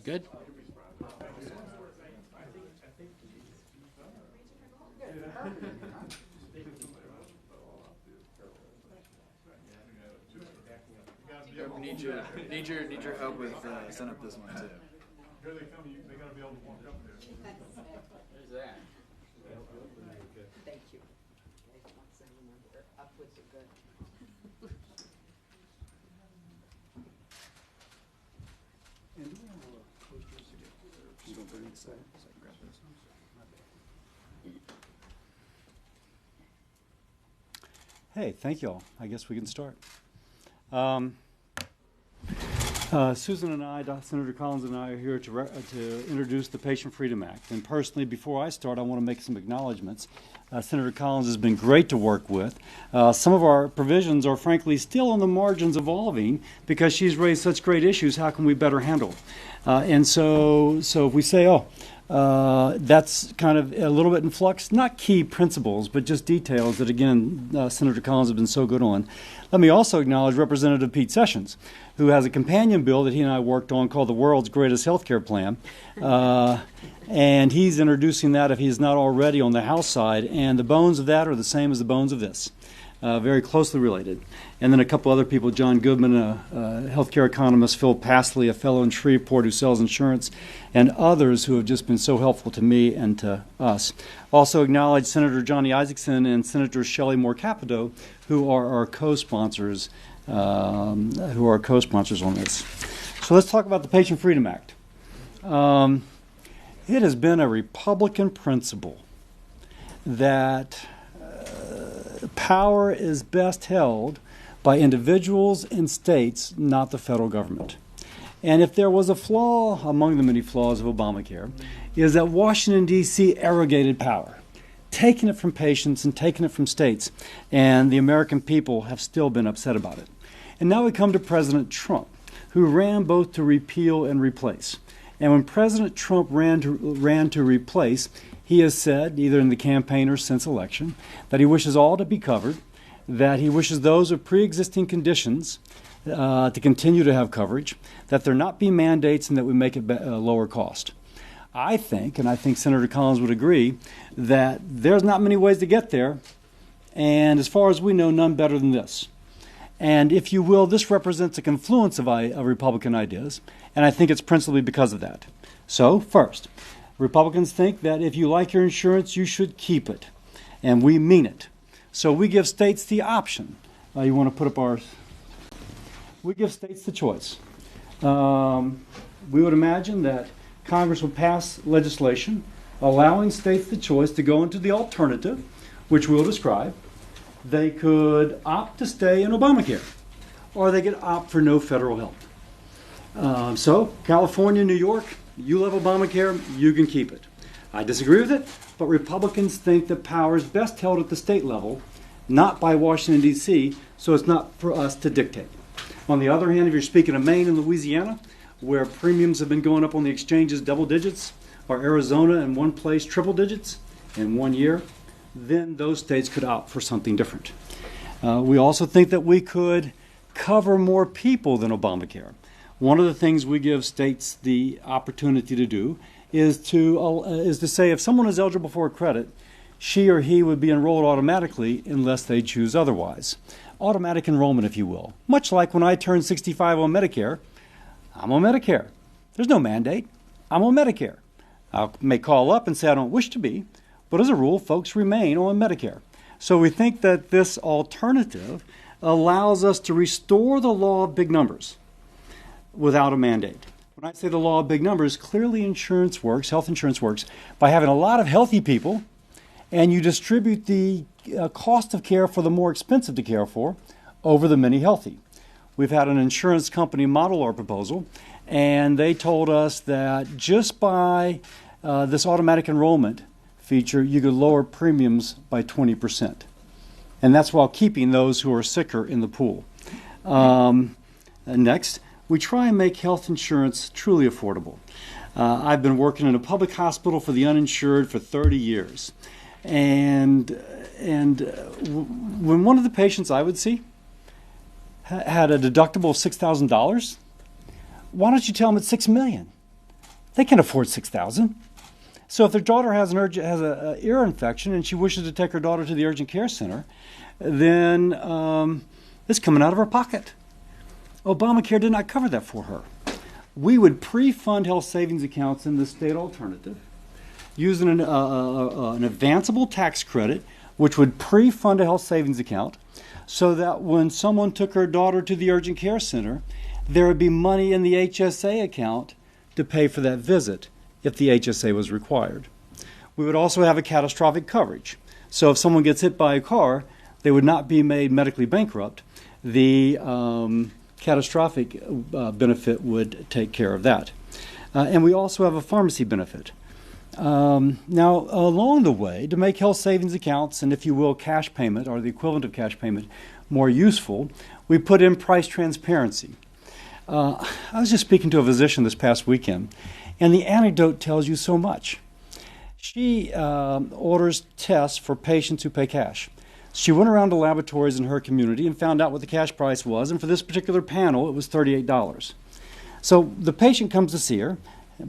Good? Need your help with setting up this one too. Here they come. They got to be able to walk up there. There's that. Thank you. Upwards are good. And do we have posters to get? You don't bring this out, so I can grab this. Hey, thank you all. I guess we can start. Susan and I, Senator Collins and I, are here to introduce the Patient Freedom Act. And personally, before I start, I want to make some acknowledgments. Senator Collins has been great to work with. Some of our provisions are frankly still on the margins evolving because she's raised such great issues. How can we better handle? And so if we say, that's kind of a little bit in flux, not key principles, but just details that, again, Senator Collins has been so good on. Let me also acknowledge Representative Pete Sessions, who has a companion bill that he and I worked on called the World's Greatest Healthcare Plan. And he's introducing that, if he's not already, on the House side. And the bones of that are the same as the bones of this. Very closely related. And then a couple other people, John Goodman, a healthcare economist, Phil Passley, a fellow in Shreveport who sells insurance, and others who have just been so helpful to me and to us. Also acknowledge Senator Johnny Isakson and Senator Shelley Moore Capito, who are our co-sponsors on this. So let's talk about the Patient Freedom Act. It has been a Republican principle that power is best held by individuals and states, not the federal government. And if there was a flaw among the many flaws of Obamacare, is that Washington, D.C. arrogated power, taking it from patients and taking it from states. And the American people have still been upset about it. And now we come to President Trump, who ran both to repeal and replace. And when President Trump ran to replace, he has said, either in the campaign or since election, that he wishes all to be covered, that he wishes those with pre-existing conditions to continue to have coverage, that there not be mandates, and that we make it lower cost. I think, and I think Senator Collins would agree, that there's not many ways to get there, and as far as we know, none better than this. And if you will, this represents a confluence of Republican ideas, and I think it's principally because of that. So, first, Republicans think that if you like your insurance, you should keep it, and we mean it. So we give states the option. You want to put up ours? We give states the choice. We would imagine that Congress would pass legislation allowing states the choice to go into the alternative, which we'll describe. They could opt to stay in Obamacare, or they could opt for no federal help. So California, New York, you love Obamacare, you can keep it. I disagree with it, but Republicans think that power is best held at the state level, not by Washington, D.C., so it's not for us to dictate. On the other hand, if you're speaking of Maine and Louisiana, where premiums have been going up on the exchanges double digits, or Arizona in one place triple digits in 1 year, then those states could opt for something different. We also think that we could cover more people than Obamacare. One of the things we give states the opportunity to do is to say if someone is eligible for a credit, she or he would be enrolled automatically unless they choose otherwise. Automatic enrollment, if you will. Much like when I turned 65 on Medicare, I'm on Medicare. There's no mandate. I'm on Medicare. I may call up and say I don't wish to be, but as a rule, folks remain on Medicare. So we think that this alternative allows us to restore the law of big numbers without a mandate. When I say the law of big numbers, clearly insurance works, health insurance works, by having a lot of healthy people, and you distribute the cost of care for the more expensive to care for over the many healthy. We've had an insurance company model our proposal, and they told us that just by this automatic enrollment feature, you could lower premiums by 20%. And that's while keeping those who are sicker in the pool. Next, we try and make health insurance truly affordable. I've been working in a public hospital for the uninsured for 30 years. And when one of the patients I would see had a deductible of $6,000, why don't you tell them it's $6 million? They can't afford $6,000. So if their daughter has an ear infection and she wishes to take her daughter to the urgent care center, then it's coming out of her pocket. Obamacare did not cover that for her. We would pre-fund health savings accounts in the state alternative using an advanceable tax credit, which would pre-fund a health savings account, so that when someone took her daughter to the urgent care center, there would be money in the HSA account to pay for that visit if the HSA was required. We would also have a catastrophic coverage. So if someone gets hit by a car, they would not be made medically bankrupt. The catastrophic benefit would take care of that. And we also have a pharmacy benefit. Now, along the way, to make health savings accounts and, if you will, cash payment or the equivalent of cash payment more useful, we put in price transparency. I was just speaking to a physician this past weekend, and the anecdote tells you so much. She orders tests for patients who pay cash. She went around to laboratories in her community and found out what the cash price was, and for this particular panel, it was $38. So the patient comes to see her,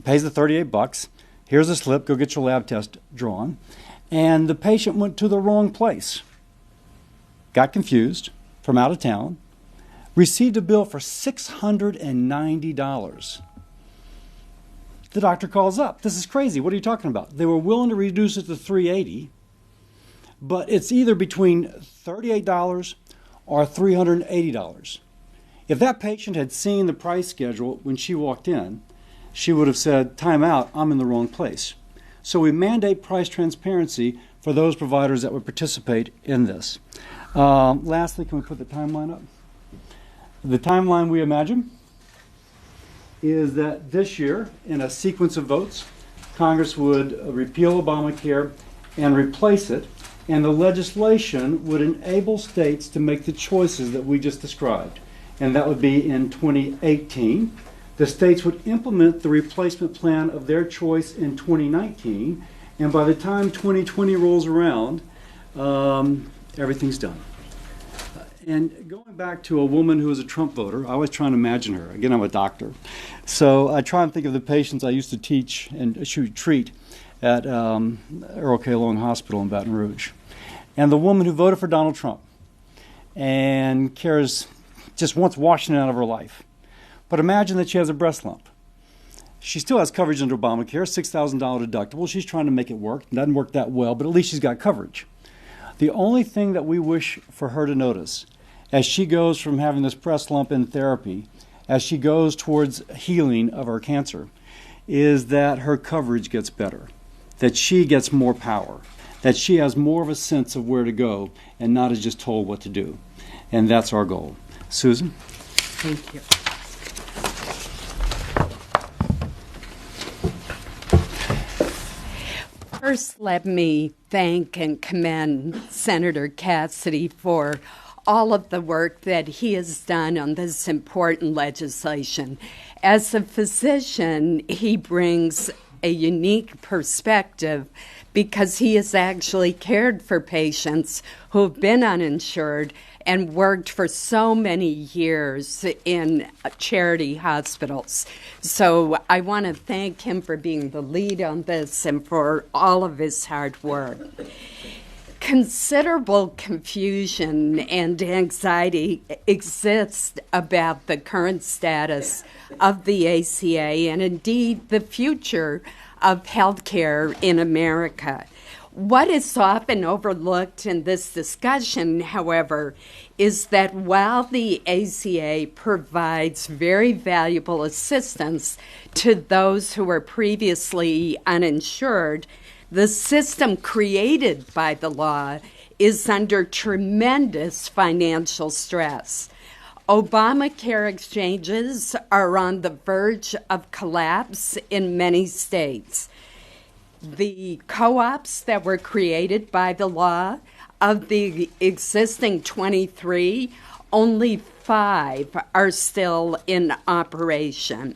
pays the $38. Here's a slip, go get your lab test drawn. And the patient went to the wrong place, got confused, from out of town, received a bill for $690. The doctor calls up. This is crazy. What are you talking about? They were willing to reduce it to $380, but it's either between $38 or $380. If that patient had seen the price schedule when she walked in, she would have said, time out, I'm in the wrong place. So we mandate price transparency for those providers that would participate in this. Lastly, can we put the timeline up? The timeline we imagine is that this year, in a sequence of votes, Congress would repeal Obamacare and replace it, and the legislation would enable states to make the choices that we just described. And that would be in 2018. The states would implement the replacement plan of their choice in 2019, and by the time 2020 rolls around, everything's done. And going back to a woman who was a Trump voter, I always try and imagine her. Again, I'm a doctor. So I try and think of the patients I used to teach and treat at Earl K. Long Hospital in Baton Rouge. And the woman who voted for Donald Trump and just wants Washington out of her life. But imagine that she has a breast lump. She still has coverage under Obamacare, $6,000 deductible. She's trying to make it work. It doesn't work that well, but at least she's got coverage. The only thing that we wish for her to notice as she goes from having this breast lump in therapy, as she goes towards healing of her cancer, is that her coverage gets better, that she gets more power, that she has more of a sense of where to go and not is just told what to do. And that's our goal. Susan? Thank you. First, let me thank and commend Senator Cassidy for all of the work that he has done on this important legislation. As a physician, he brings a unique perspective because he has actually cared for patients who have been uninsured and worked for so many years in charity hospitals. So I want to thank him for being the lead on this and for all of his hard work. Considerable confusion and anxiety exists about the current status of the ACA and indeed the future of healthcare in America. What is often overlooked in this discussion, however, is that while the ACA provides very valuable assistance to those who were previously uninsured, the system created by the law is under tremendous financial stress. Obamacare exchanges are on the verge of collapse in many states. The co-ops that were created by the law, of the existing 23, only 5 are still in operation.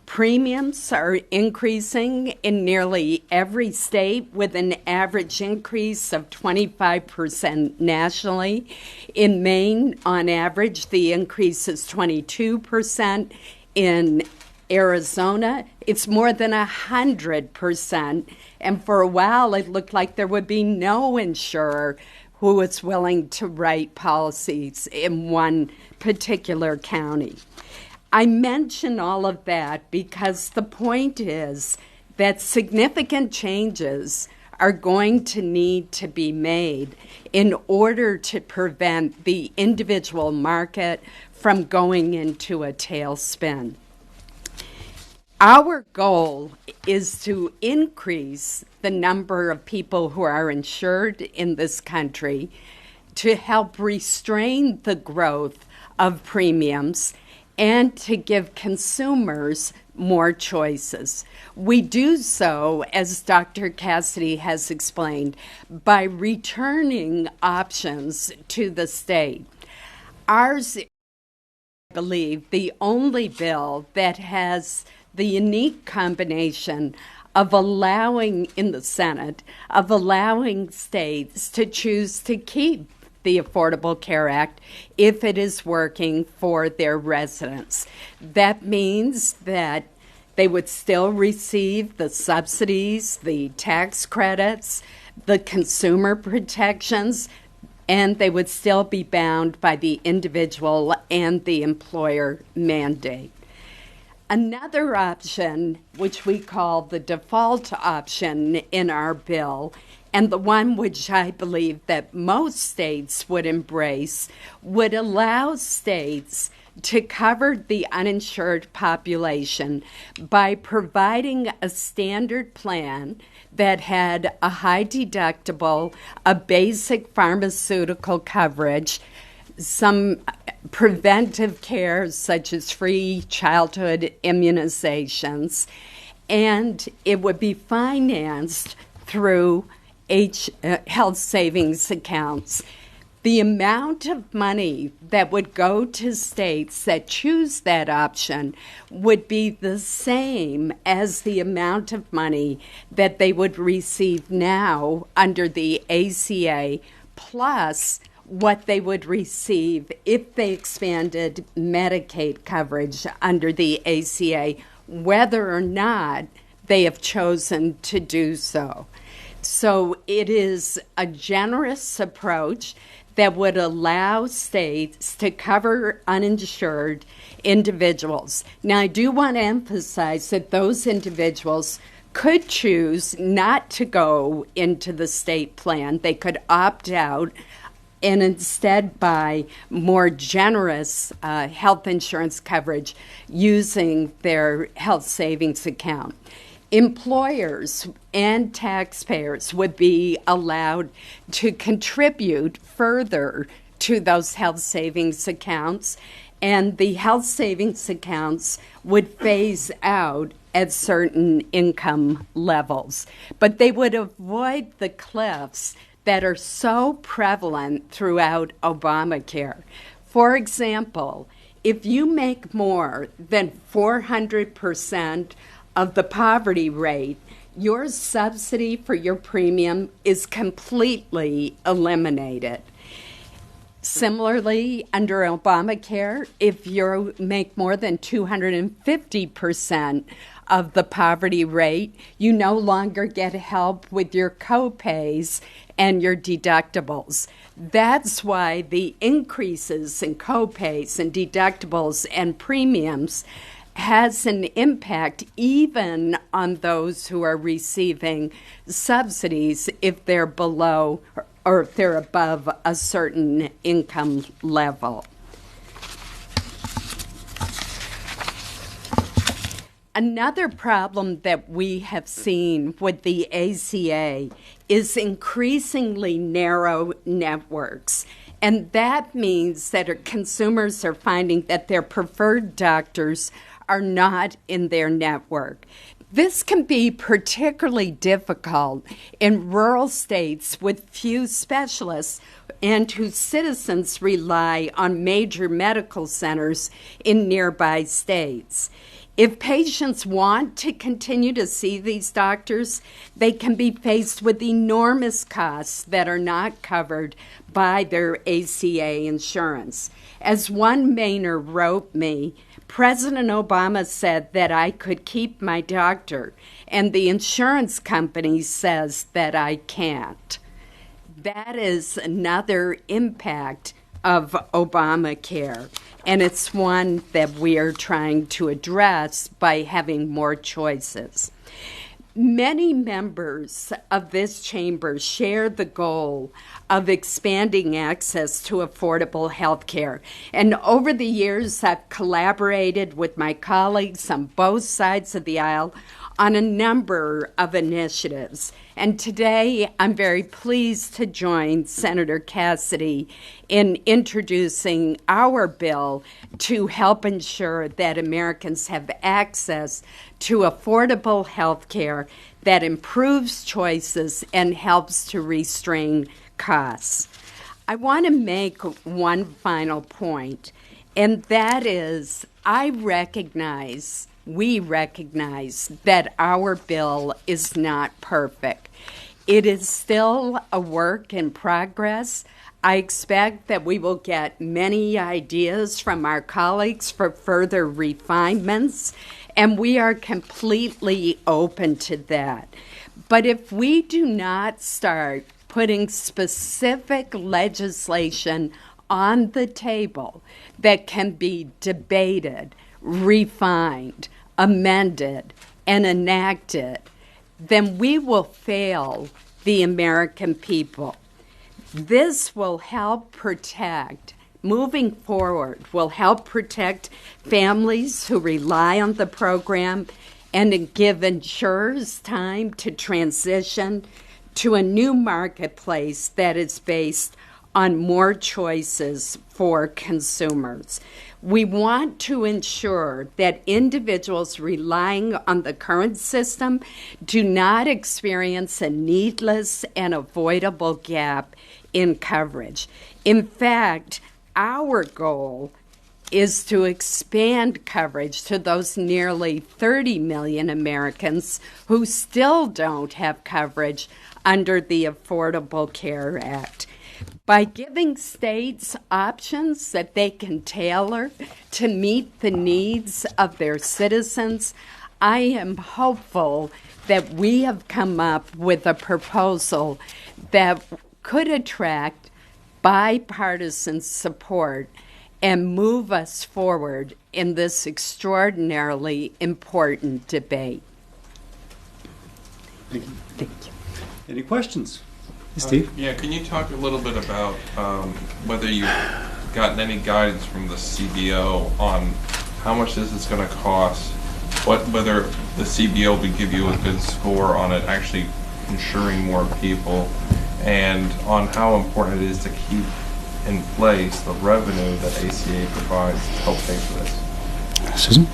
Premiums are increasing in nearly every state with an average increase of 25% nationally. In Maine, on average, the increase is 22%. In Arizona, it's more than 100%. And for a while, it looked like there would be no insurer who was willing to write policies in one particular county. I mention all of that because the point is that significant changes are going to need to be made in order to prevent the individual market from going into a tailspin. Our goal is to increase the number of people who are insured in this country to help restrain the growth of premiums and to give consumers more choices. We do so, as Dr. Cassidy has explained, by returning options to the state. Ours, I believe, the only bill that has the unique combination of allowing, in the Senate, of allowing states to choose to keep the Affordable Care Act if it is working for their residents. That means that they would still receive the subsidies, the tax credits, the consumer protections, and they would still be bound by the individual and the employer mandate. Another option, which we call the default option in our bill, and the one which I believe that most states would embrace, would allow states to cover the uninsured population by providing a standard plan that had a high deductible, a basic pharmaceutical coverage, some preventive care such as free childhood immunizations, and it would be financed through health savings accounts. The amount of money that would go to states that choose that option would be the same as the amount of money that they would receive now under the ACA, plus what they would receive if they expanded Medicaid coverage under the ACA, whether or not they have chosen to do so. So it is a generous approach that would allow states to cover uninsured individuals. Now, I do want to emphasize that those individuals could choose not to go into the state plan. They could opt out and instead buy more generous health insurance coverage using their health savings account. Employers and taxpayers would be allowed to contribute further to those health savings accounts, and the health savings accounts would phase out at certain income levels. But they would avoid the cliffs that are so prevalent throughout Obamacare. For example, if you make more than 400% of the poverty rate, your subsidy for your premium is completely eliminated. Similarly, under Obamacare, if you make more than 250% of the poverty rate, you no longer get help with your co-pays and your deductibles. That's why the increases in co-pays and deductibles and premiums has an impact even on those who are receiving subsidies if they're below or if they're above a certain income level. Another problem that we have seen with the ACA is increasingly narrow networks. And that means that our consumers are finding that their preferred doctors are not in their network. This can be particularly difficult in rural states with few specialists and whose citizens rely on major medical centers in nearby states. If patients want to continue to see these doctors, they can be faced with enormous costs that are not covered by their ACA insurance. As one Mainer wrote me, President Obama said that I could keep my doctor, and the insurance company says that I can't. That is another impact of Obamacare, and it's one that we are trying to address by having more choices. Many members of this chamber share the goal of expanding access to affordable health care. And over the years, I've collaborated with my colleagues on both sides of the aisle on a number of initiatives. And today, I'm very pleased to join Senator Cassidy in introducing our bill to help ensure that Americans have access to affordable health care that improves choices and helps to restrain costs. I want to make one final point, and that is we recognize that our bill is not perfect. It is still a work in progress. I expect that we will get many ideas from our colleagues for further refinements, and we are completely open to that. But if we do not start putting specific legislation on the table that can be debated, refined, amended, and enacted, then we will fail the American people. This will help protect, moving forward, will help protect families who rely on the program and give insurers time to transition to a new marketplace that is based on more choices for consumers. We want to ensure that individuals relying on the current system do not experience a needless and avoidable gap in coverage. In fact, our goal is to expand coverage to those nearly 30 million Americans who still don't have coverage under the Affordable Care Act. By giving states options that they can tailor to meet the needs of their citizens, I am hopeful that we have come up with a proposal that could attract bipartisan support and move us forward in this extraordinarily important debate. Thank you. Thank you. Any questions? Steve? Yeah, can you talk a little bit about whether you've gotten any guidance from the CBO on how much this is going to cost, whether the CBO would give you a good score on it actually insuring more people, and on how important it is to keep in place the revenue that ACA provides to help pay for this? Susan?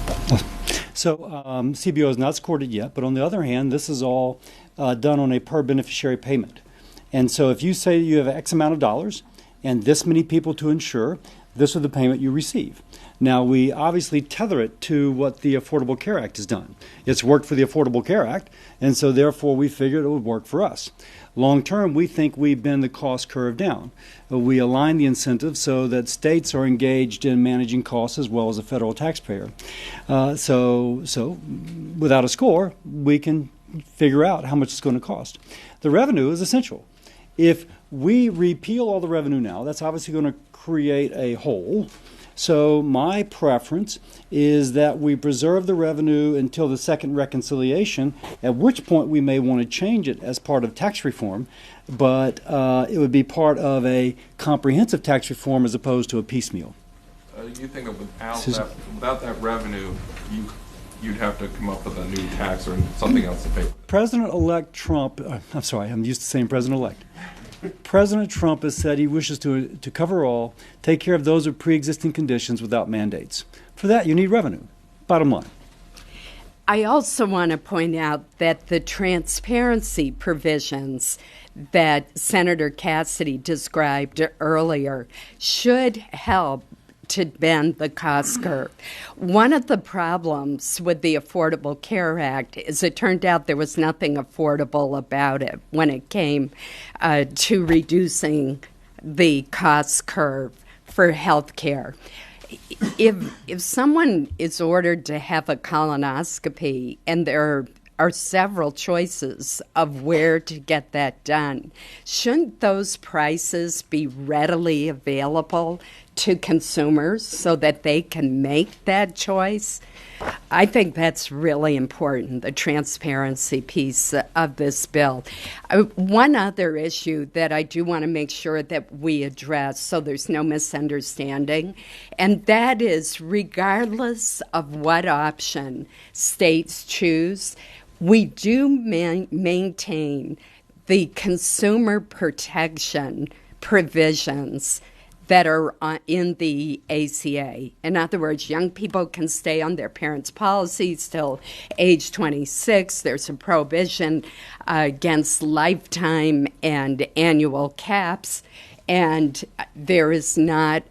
So CBO has not scored it yet, but on the other hand, this is all done on a per beneficiary payment. And so if you say you have X amount of dollars and this many people to insure, this is the payment you receive. Now, we obviously tether it to what the Affordable Care Act has done. It's worked for the Affordable Care Act, and so therefore we figured it would work for us. Long term, we think we bend the cost curve down. We align the incentives so that states are engaged in managing costs as well as the federal taxpayer. So without a score, we can figure out how much it's going to cost. The revenue is essential. If we repeal all the revenue now, that's obviously going to create a hole. So my preference is that we preserve the revenue until the second reconciliation, at which point we may want to change it as part of tax reform, but it would be part of a comprehensive tax reform as opposed to a piecemeal. You think that without that revenue, you'd have to come up with a new tax or something else to pay for it? President-elect Trump, I'm sorry, I'm used to saying President-elect. President Trump has said he wishes to cover all, take care of those with pre-existing conditions without mandates. For that, you need revenue, bottom line. I also want to point out that the transparency provisions that Senator Cassidy described earlier should help to bend the cost curve. One of the problems with the Affordable Care Act is it turned out there was nothing affordable about it when it came to reducing the cost curve for health care. if someone is ordered to have a colonoscopy and there are several choices of where to get that done, shouldn't those prices be readily available to consumers so that they can make that choice? I think that's really important, the transparency piece of this bill. One other issue that I do want to make sure that we address so there's no misunderstanding, and that is regardless of what option states choose, we do maintain the consumer protection provisions that are in the ACA. In other words, young people can stay on their parents' policies till age 26. There's a prohibition against lifetime and annual caps, and there is not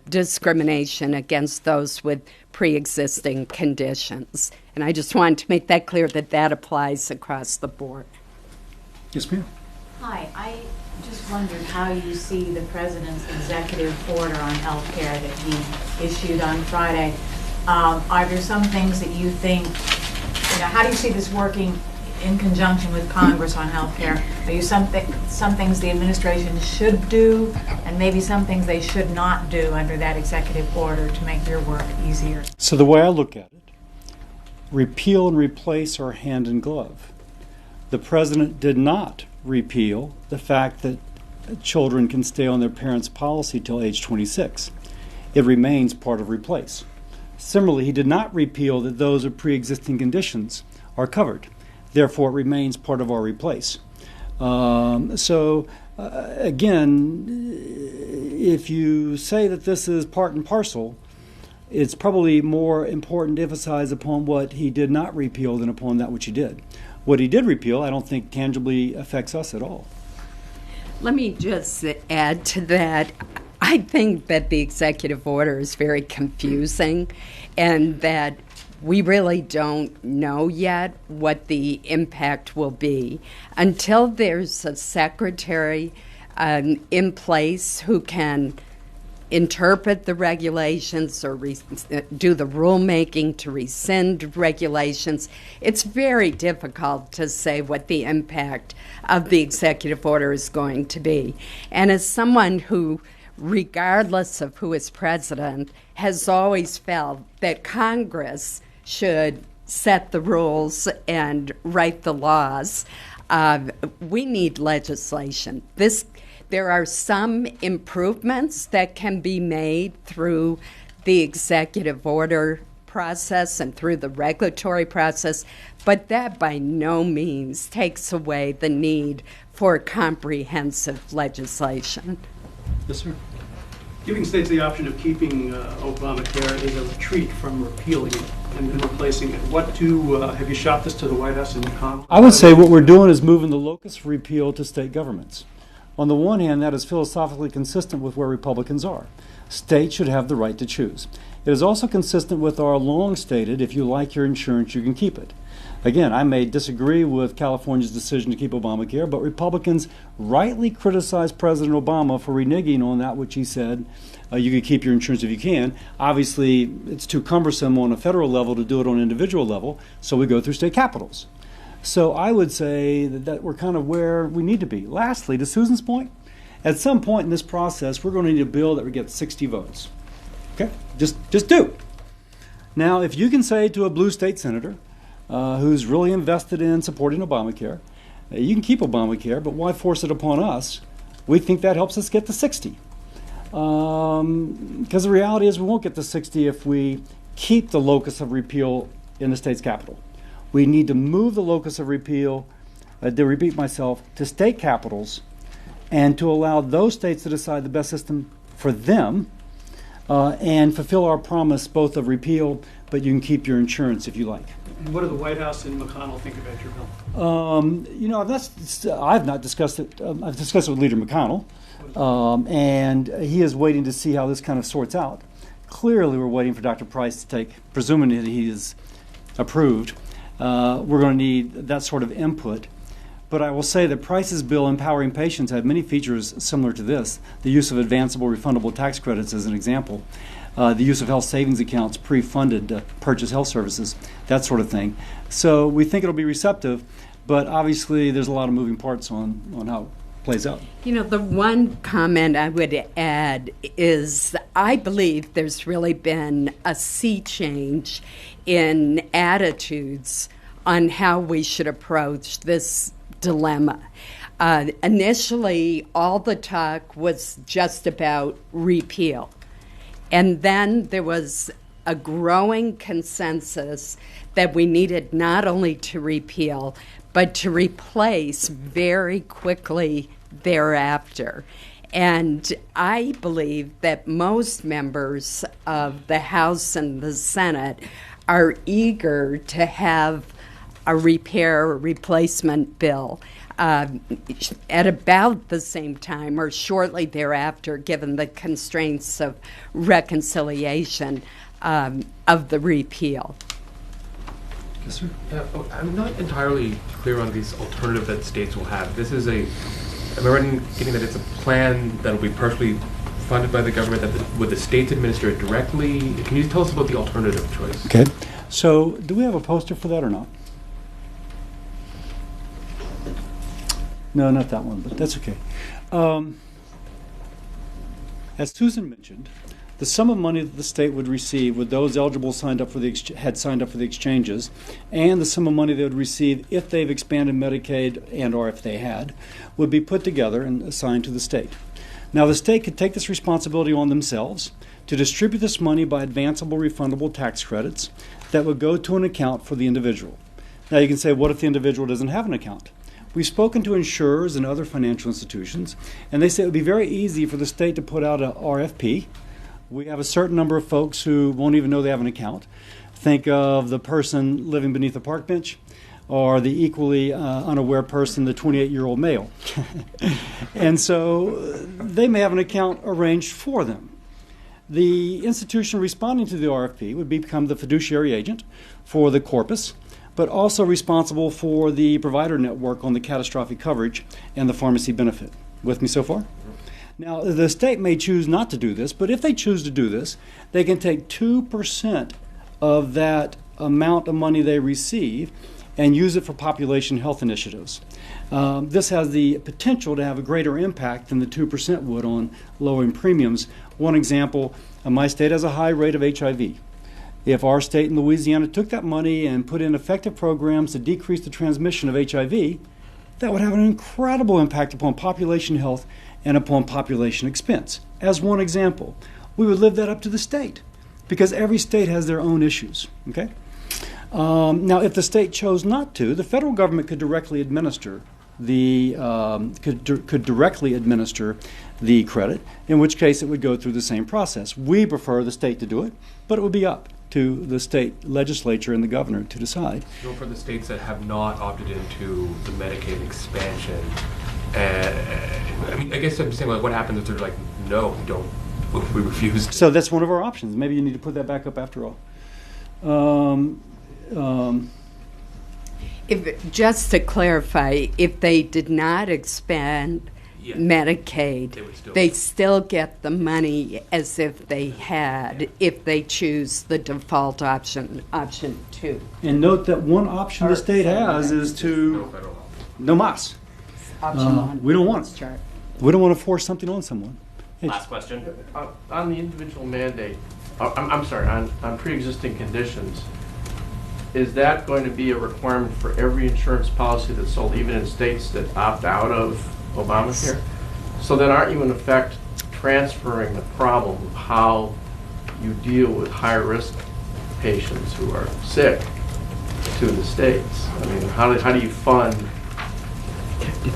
discrimination against those with pre-existing conditions. And I just wanted to make that clear that that applies across the board. Yes, ma'am. Hi, I just wondered how you see the president's executive order on health care that he issued on Friday. Are there some things that you think, how do you see this working in conjunction with Congress on health care? Are you some things the administration should do and maybe some things they should not do under that executive order to make your work easier? So the way I look at it, repeal and replace are hand in glove. The president did not repeal the fact that children can stay on their parents' policy till age 26. It remains part of replace. Similarly, he did not repeal that those with pre-existing conditions are covered. Therefore, it remains part of our replace. Again, if you say that this is part and parcel, it's probably more important to emphasize upon what he did not repeal than upon that which he did. What he did repeal, I don't think tangibly affects us at all. Let me just add to that. I think that the executive order is very confusing and that we really don't know yet what the impact will be until there's a secretary in place who can interpret the regulations or do the rulemaking to rescind regulations. It's very difficult to say what the impact of the executive order is going to be. And as someone who, regardless of who is president, has always felt that Congress should set the rules and write the laws, we need legislation. There are some improvements that can be made through the executive order process and through the regulatory process, but that by no means takes away the need for comprehensive legislation. Yes, sir. Giving states the option of keeping Obamacare is a retreat from repealing it and then replacing it. Have you shot this to the White House and McConnell? I would say what we're doing is moving the locus of repeal to state governments. On the one hand, that is philosophically consistent with where Republicans are. States should have the right to choose. It is also consistent with our long-stated, if you like your insurance, you can keep it. Again, I may disagree with California's decision to keep Obamacare, but Republicans rightly criticize President Obama for reneging on that which he said, you can keep your insurance if you can. Obviously, it's too cumbersome on a federal level to do it on an individual level, so we go through state capitals. So I would say that we're kind of where we need to be. Lastly, to Susan's point, at some point in this process, we're going to need a bill that would get 60 votes. Okay? Just do. Now, if you can say to a blue state senator who's really invested in supporting Obamacare, you can keep Obamacare, but why force it upon us? We think that helps us get to 60. Because the reality is we won't get to 60 if we keep the locus of repeal in the state's capital. We need to move the locus of repeal, to repeat myself, to state capitals and to allow those states to decide the best system for them and fulfill our promise both of repeal, but you can keep your insurance if you like. And what do the White House and McConnell think about your bill? I've not discussed it. I've discussed it with Leader McConnell, and he is waiting to see how this kind of sorts out. Clearly, we're waiting for Dr. Price to take, presuming that he is approved. We're going to need that sort of input. But I will say that Price's bill empowering patients had many features similar to this, the use of advanceable refundable tax credits as an example. the use of health savings accounts pre-funded to purchase health services, that sort of thing. So we think it'll be receptive, but obviously there's a lot of moving parts on how it plays out. You know, the one comment I would add is I believe there's really been a sea change in attitudes on how we should approach this dilemma. Initially, all the talk was just about repeal. And then there was a growing consensus that we needed not only to repeal, but to replace very quickly thereafter. And I believe that most members of the House and the Senate are eager to have a repair or replacement bill at about the same time or shortly thereafter, given the constraints of reconciliation of the repeal. Yes, sir. I'm not entirely clear on these alternative that states will have. This is am I right in getting that it's a plan that will be partially funded by the government, that would the states administer it directly? Can you tell us about the alternative choice? Okay. So do we have a poster for that or not? No, not that one, but that's okay. As Susan mentioned, the sum of money that the state would receive with those eligible had signed up for the exchanges, and the sum of money they would receive if they've expanded Medicaid and or if they had, would be put together and assigned to the state. Now, the state could take this responsibility on themselves to distribute this money by advanceable refundable tax credits that would go to an account for the individual. Now, you can say, what if the individual doesn't have an account? We've spoken to insurers and other financial institutions, and they say it would be very easy for the state to put out a RFP. We have a certain number of folks who won't even know they have an account. Think of the person living beneath a park bench, or the equally unaware person, the 28-year-old male. And so they may have an account arranged for them. The institution responding to the RFP would become the fiduciary agent for the corpus, but also responsible for the provider network on the catastrophic coverage and the pharmacy benefit. With me so far? Now, the state may choose not to do this, but if they choose to do this, they can take 2% of that amount of money they receive and use it for population health initiatives. This has the potential to have a greater impact than the 2% would on lowering premiums. One example, my state has a high rate of HIV. If our state in Louisiana took that money and put in effective programs to decrease the transmission of HIV, that would have an incredible impact upon population health and upon population expense. As one example, we would live that up to the state because every state has their own issues. Okay. Now, if the state chose not to, the federal government could directly administer the credit, in which case it would go through the same process. We prefer the state to do it, but it would be up to the state legislature and the governor to decide. So for the states that have not opted into the Medicaid expansion, I mean, I guess I'm saying, like, what happens if they're like, no, we refuse? So that's one of our options. Maybe you need to put that back up after all. Just to clarify, if they did not expand Medicaid, they still get the money as if they had, if they choose the default option 2. And note that one option the state has is to no mas. Option 1. We don't want it. We don't want to force something on someone. Hey. Last question. On the individual mandate, I'm sorry, on pre-existing conditions, is that going to be a requirement for every insurance policy that's sold, even in states that opt out of Obamacare? So then aren't you in effect transferring the problem of how you deal with high-risk patients who are sick to the states? I mean, how do you fund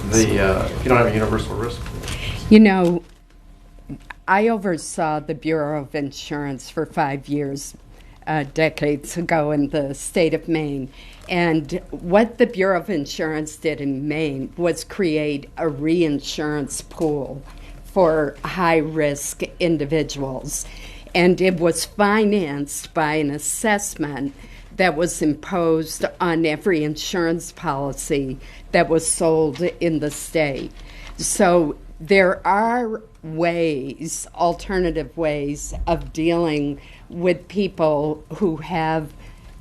the, if you don't have a universal risk? You know, I oversaw the Bureau of Insurance for 5 years, decades ago in the state of Maine. And what the Bureau of Insurance did in Maine was create a reinsurance pool for high-risk individuals. And it was financed by an assessment that was imposed on every insurance policy that was sold in the state. So there are ways, alternative ways of dealing with people who have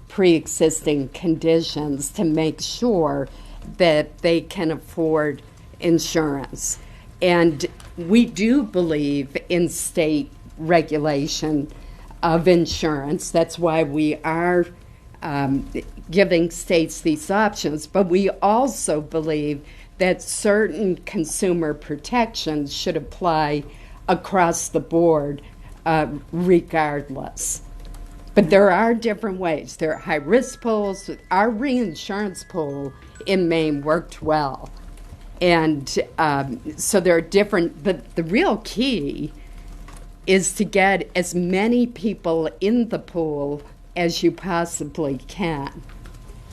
pre-existing conditions to make sure that they can afford insurance. And we do believe in state regulation of insurance. That's why we are giving states these options. But we also believe that certain consumer protections should apply across the board regardless. But there are different ways. There are high-risk pools. Our reinsurance pool in Maine worked well. And so there are different, but the real key is to get as many people in the pool as you possibly can.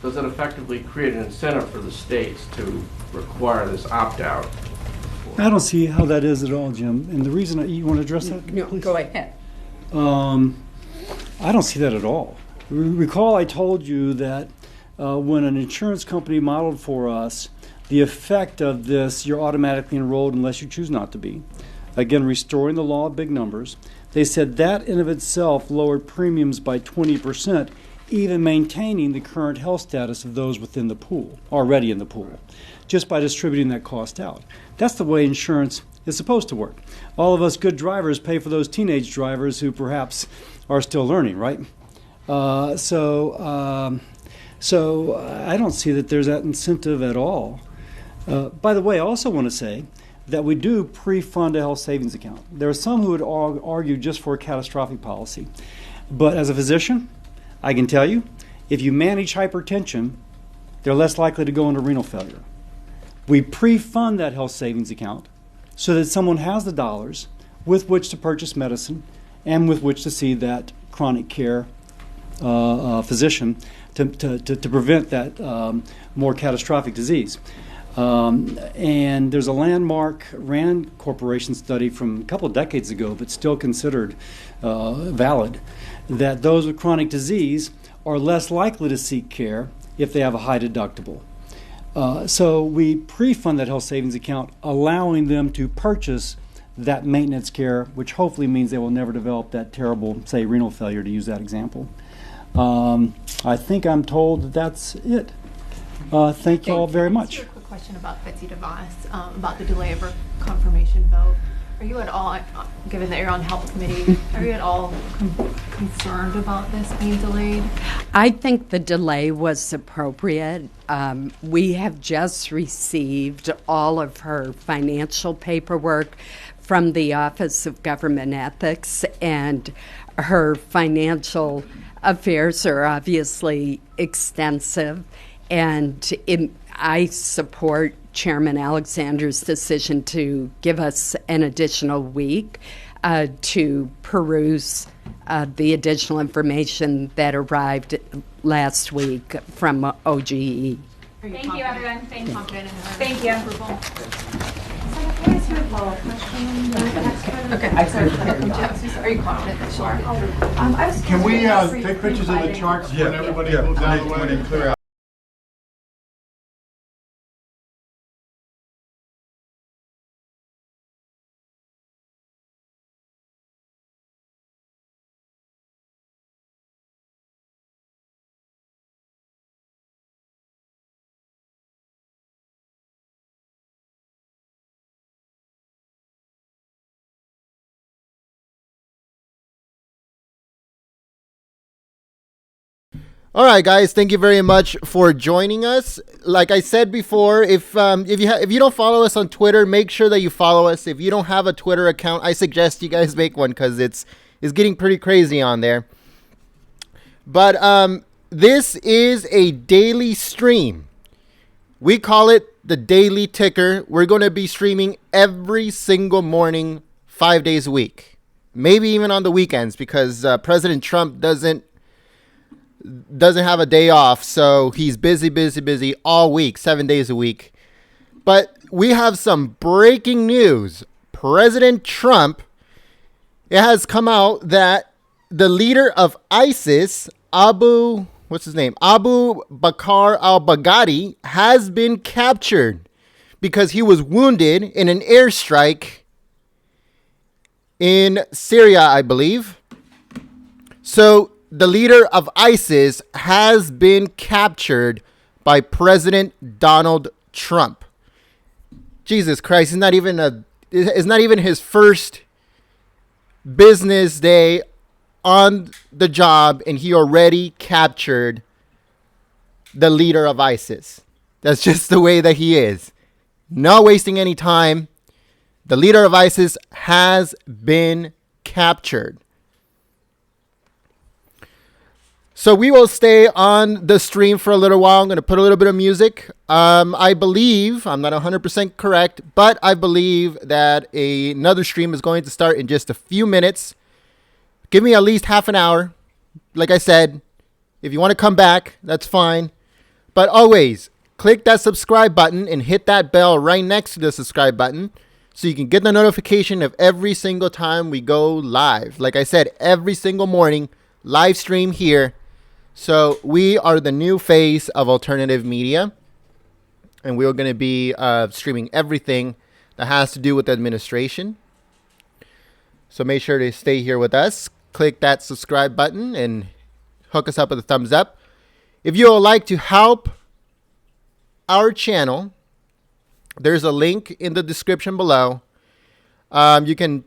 Does it effectively create an incentive for the states to require this opt-out? I don't see how that is at all, Jim. And the reason you want to address that? No, please? go ahead. I don't see that at all. Recall I told you that when an insurance company modeled for us the effect of this, you're automatically enrolled unless you choose not to be. Again, restoring the law of big numbers. They said that in of itself lowered premiums by 20%, even maintaining the current health status of those within the pool, already in the pool, just by distributing that cost out. That's the way insurance is supposed to work. All of us good drivers pay for those teenage drivers who perhaps are still learning, right? So I don't see that there's that incentive at all. By the way, I also want to say that we do pre-fund a health savings account. There are some who would argue just for a catastrophic policy. But as a physician, I can tell you, if you manage hypertension, they're less likely to go into renal failure. We pre-fund that health savings account so that someone has the dollars with which to purchase medicine and with which to see that chronic care physician to prevent that more catastrophic disease. And there's a landmark RAND Corporation study from a couple of decades ago, but still considered valid, that those with chronic disease are less likely to seek care if they have a high deductible. So we pre-fund that health savings account, allowing them to purchase that maintenance care, which hopefully means they will never develop that terrible, say, renal failure, to use that example. I think I'm told that that's it. Thank you all very much. A quick question about Betsy DeVos, about the delay of her confirmation vote. Are you at all, given that you're on the Health Committee, are you at all concerned about this being delayed? I think the delay was appropriate. We have just received all of her financial paperwork from the Office of Government Ethics, and her financial affairs are obviously extensive, and I support Chairman Alexander's decision to give us an additional week to peruse the additional information that arrived last week from OGE. Thank you, everyone. Thank you. Thank you. Approval. Can I ask you a follow-up question on the next one? Okay. Are you confident that she'll? I was Can we curious take pictures of the charts when everybody Yeah, moves out of the when they way? clear out. All right, guys. Thank you very much for joining us. Like I said before, if you don't follow us on Twitter, make sure that you follow us. If you don't have a Twitter account, I suggest you guys make one because it's getting pretty crazy on there. But this is a daily stream. We call it the Daily Ticker. We're going to be streaming every single morning, 5 days a week, maybe even on the weekends because President Trump doesn't have a day off, so he's busy all week, 7 days a week. But we have some breaking news. President Trump, it has come out that the leader of ISIS, Abu Bakr al-Baghdadi, has been captured because he was wounded in an airstrike in Syria, I believe. So the leader of ISIS has been captured by President Donald Trump. Jesus Christ, it's not even his first business day on the job, and he already captured the leader of ISIS. That's just the way that he is. Not wasting any time. The leader of ISIS has been captured. So we will stay on the stream for a little while. I'm going to put a little bit of music. I believe, I'm not 100% correct, but I believe that another stream is going to start in just a few minutes. Give me at least half an hour. Like I said, if you want to come back, that's fine. But always, click that subscribe button and hit that bell right next to the subscribe button so you can get the notification of every single time we go live. Like I said, every single morning, live stream here. So we are the new face of alternative media, and we're going to be streaming everything that has to do with the administration. So make sure to stay here with us. Click that subscribe button and hook us up with a thumbs up. If you would like to help our channel, there's a link in the description below. You can,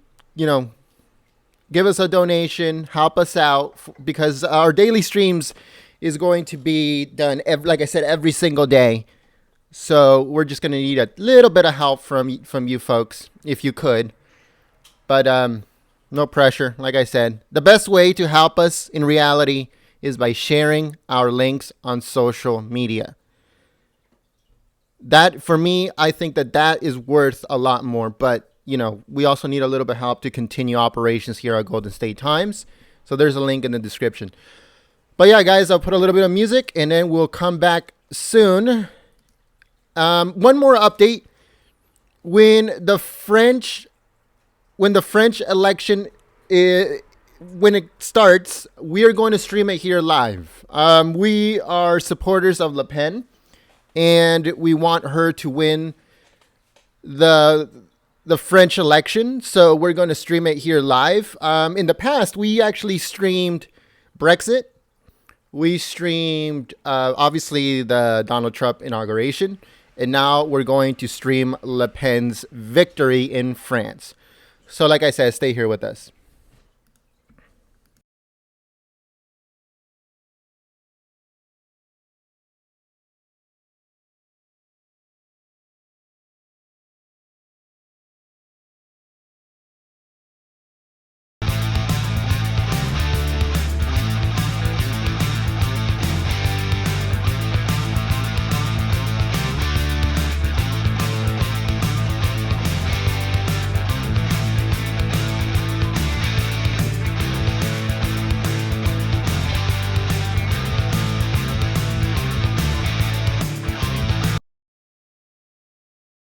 give us a donation, help us out, because our daily streams is going to be done, like I said, every single day. So we're just going to need a little bit of help from you folks, if you could. But no pressure, like I said. The best way to help us in reality is by sharing our links on social media. That, for me, I think that is worth a lot more. But we also need a little bit of help to continue operations here at Golden State Times. So there's a link in the description. But yeah, guys, I'll put a little bit of music and then we'll come back soon. One more update. When the French election, when it starts, we are going to stream it here live. We are supporters of Le Pen, and we want her to win the French election, so we're going to stream it here live. In the past, we actually streamed Brexit. We streamed, obviously, the Donald Trump inauguration. And now we're going to stream Le Pen's victory in France. So like I said, stay here with us.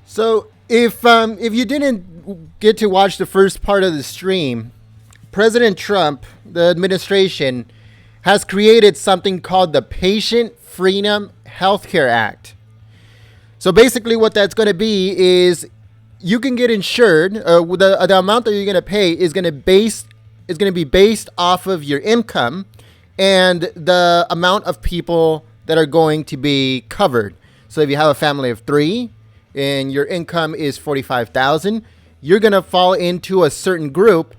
So if you didn't get to watch the first part of the stream, President Trump, the administration, has created something called the Patient Freedom Healthcare Act. So basically what that's going to be is you can get insured. The amount that you're going to pay is going to be based off of your income and the amount of people that are going to be covered. So if you have a family of 3 and your income is $45,000, you're going to fall into a certain group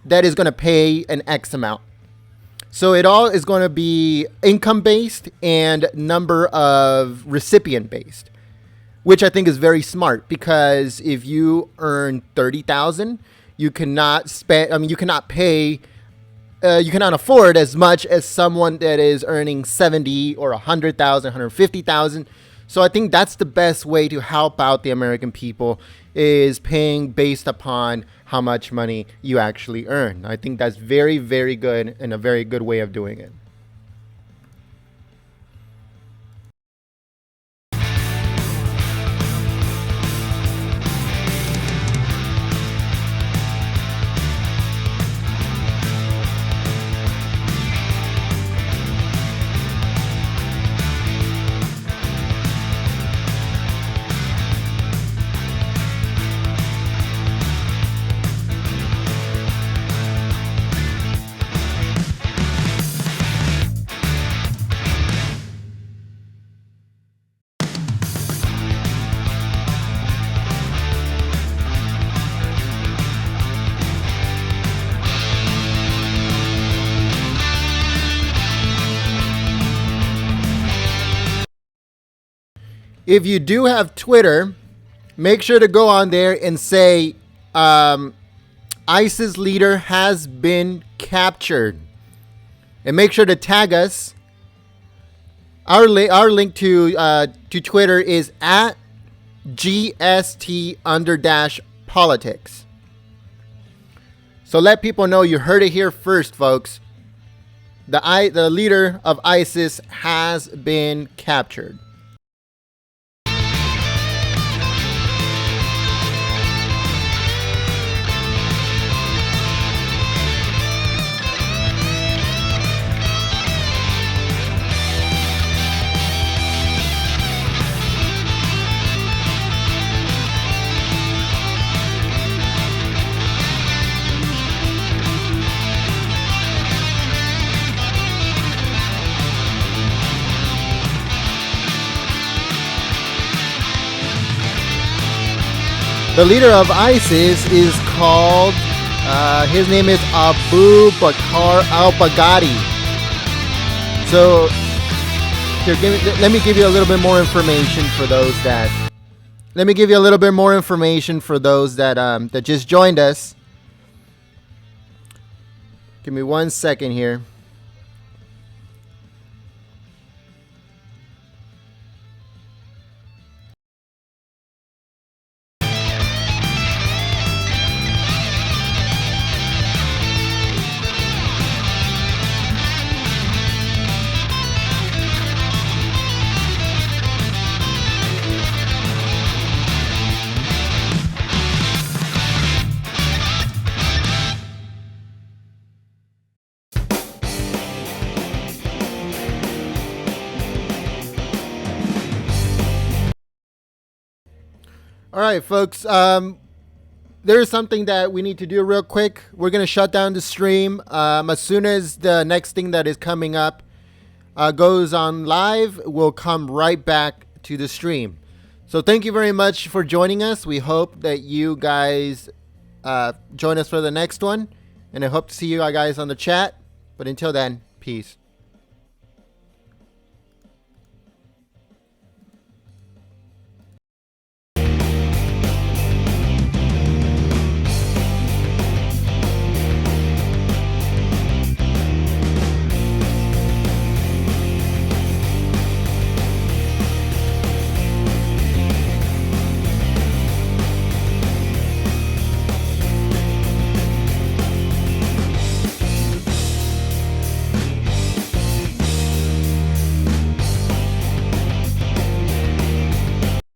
that is going to pay an X amount. So it all is going to be income based and number of recipient based, which I think is very smart, because if you earn $30,000, you cannot afford as much as someone that is earning $70,000 or $100,000, $150,000. So I think that's the best way to help out the American people, is paying based upon how much money you actually earn. I think that's very, very good and a very good way of doing it. if you do have Twitter, make sure to go on there and say ISIS leader has been captured. And make sure to tag us. Our link to Twitter is at GST_politics. So let people know you heard it here first, folks. The leader of ISIS has been captured. The leader of ISIS is called, his name is Abu Bakr al-Baghdadi. So, here, let me give you a little bit more information for those that, that just joined us. Give me 1 second here. All right, folks. There is something that we need to do real quick. We're going to shut down the stream. As soon as the next thing that is coming up goes on live, we'll come right back to the stream. So thank you very much for joining us. We hope that you guys join us for the next one. And I hope to see you guys on the chat. But until then, peace.